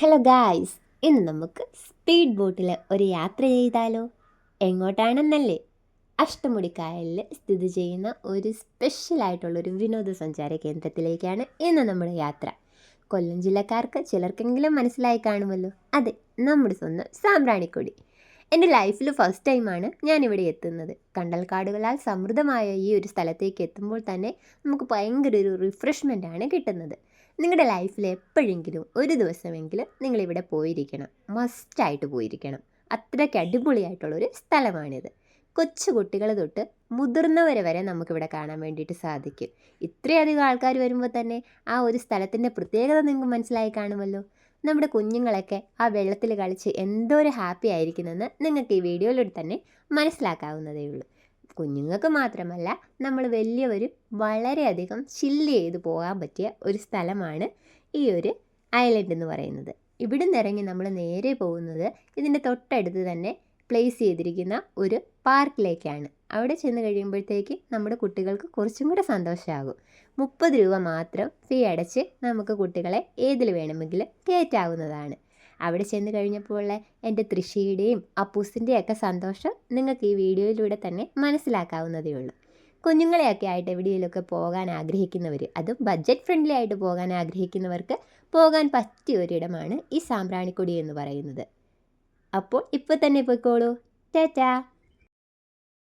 Hello guys, ഇന്ന് നമുക്ക് speed ബോട്ടിൽ ഒരു യാത്ര ചെയ്താലോ? എങ്ങോട്ടാണെന്നല്ലേ? അഷ്ടമുടിക്കായലിൽ സ്ഥിതി ചെയ്യുന്ന ഒരു സ്പെഷ്യലായിട്ടുള്ളൊരു വിനോദസഞ്ചാര കേന്ദ്രത്തിലേക്കാണ് ഇന്ന് നമ്മുടെ യാത്ര. കൊല്ലം ജില്ലക്കാർക്ക് ചിലർക്കെങ്കിലും മനസ്സിലായി കാണുമല്ലോ, അതെ, നമ്മുടെ സ്വന്തം സാമ്പ്രാണിക്കൊടി. എൻ്റെ ലൈഫിൽ ഫസ്റ്റ് ടൈമാണ് ഞാനിവിടെ എത്തുന്നത്. കണ്ടൽക്കാടുകളാൽ സമൃദ്ധമായ ഈ ഒരു സ്ഥലത്തേക്ക് എത്തുമ്പോൾ തന്നെ നമുക്ക് ഭയങ്കര ഒരു റിഫ്രഷ്മെൻ്റാണ് കിട്ടുന്നത്. നിങ്ങളുടെ ലൈഫിൽ എപ്പോഴെങ്കിലും ഒരു ദിവസമെങ്കിലും നിങ്ങളിവിടെ പോയിരിക്കണം, മസ്റ്റായിട്ട് പോയിരിക്കണം. അത്രയ്ക്ക് അടിപൊളിയായിട്ടുള്ളൊരു സ്ഥലമാണിത്. കൊച്ചു കുട്ടികൾ തൊട്ട് മുതിർന്നവരെ വരെ നമുക്കിവിടെ കാണാൻ വേണ്ടിയിട്ട് സാധിക്കും. ഇത്രയധികം ആൾക്കാർ വരുമ്പോൾ തന്നെ ആ ഒരു സ്ഥലത്തിൻ്റെ പ്രത്യേകത നിങ്ങൾക്ക് മനസ്സിലായി കാണുമല്ലോ. നമ്മുടെ കുഞ്ഞുങ്ങളൊക്കെ ആ വെള്ളത്തിൽ കളിച്ച് എന്തോരം ഹാപ്പി ആയിരിക്കുന്നെന്ന് നിങ്ങൾക്ക് ഈ വീഡിയോയിലൂടെ തന്നെ മനസ്സിലാക്കാവുന്നതേ ഉള്ളൂ. കുഞ്ഞുങ്ങൾക്ക് മാത്രമല്ല, നമ്മൾ വലിയവരും വളരെയധികം ചില്ല് ചെയ്ത് പോകാൻ പറ്റിയ ഒരു സ്ഥലമാണ് ഈ ഒരു ഐലൻഡ് എന്ന് പറയുന്നത്. ഇവിടുന്ന് ഇറങ്ങി നമ്മൾ നേരെ പോകുന്നത് ഇതിൻ്റെ തൊട്ടടുത്ത് തന്നെ പ്ലേസ് ചെയ്തിരിക്കുന്ന ഒരു പാർക്കിലേക്കാണ്. അവിടെ ചെന്ന് കഴിയുമ്പോഴത്തേക്ക് നമ്മുടെ കുട്ടികൾക്ക് കുറച്ചും കൂടെ സന്തോഷമാകും. 30 രൂപ മാത്രം ഫീ അടച്ച് നമുക്ക് കുട്ടികളെ ഏതിൽ വേണമെങ്കിലും കയറ്റാവുന്നതാണ്. അവിടെ ചെന്ന് കഴിഞ്ഞപ്പോൾ എൻ്റെ തൃശ്ശിയുടെയും അപ്പൂസിൻ്റെയും ഒക്കെ സന്തോഷം നിങ്ങൾക്ക് ഈ വീഡിയോയിലൂടെ തന്നെ മനസ്സിലാക്കാവുന്നതേ ഉള്ളൂ. കുഞ്ഞുങ്ങളെയൊക്കെ ആയിട്ട് എവിടെയെങ്കിലുമൊക്കെ പോകാൻ ആഗ്രഹിക്കുന്നവർ, അതും ബഡ്ജറ്റ് ഫ്രണ്ട്ലി ആയിട്ട് പോകാൻ ആഗ്രഹിക്കുന്നവർക്ക് പോകാൻ പറ്റിയ ഒരിടമാണ് ഈ സാമ്പ്രാണിക്കൊടി എന്ന് പറയുന്നത്. അപ്പോൾ ഇപ്പോൾ തന്നെ പോയിക്കോളൂ. ടാറ്റാ.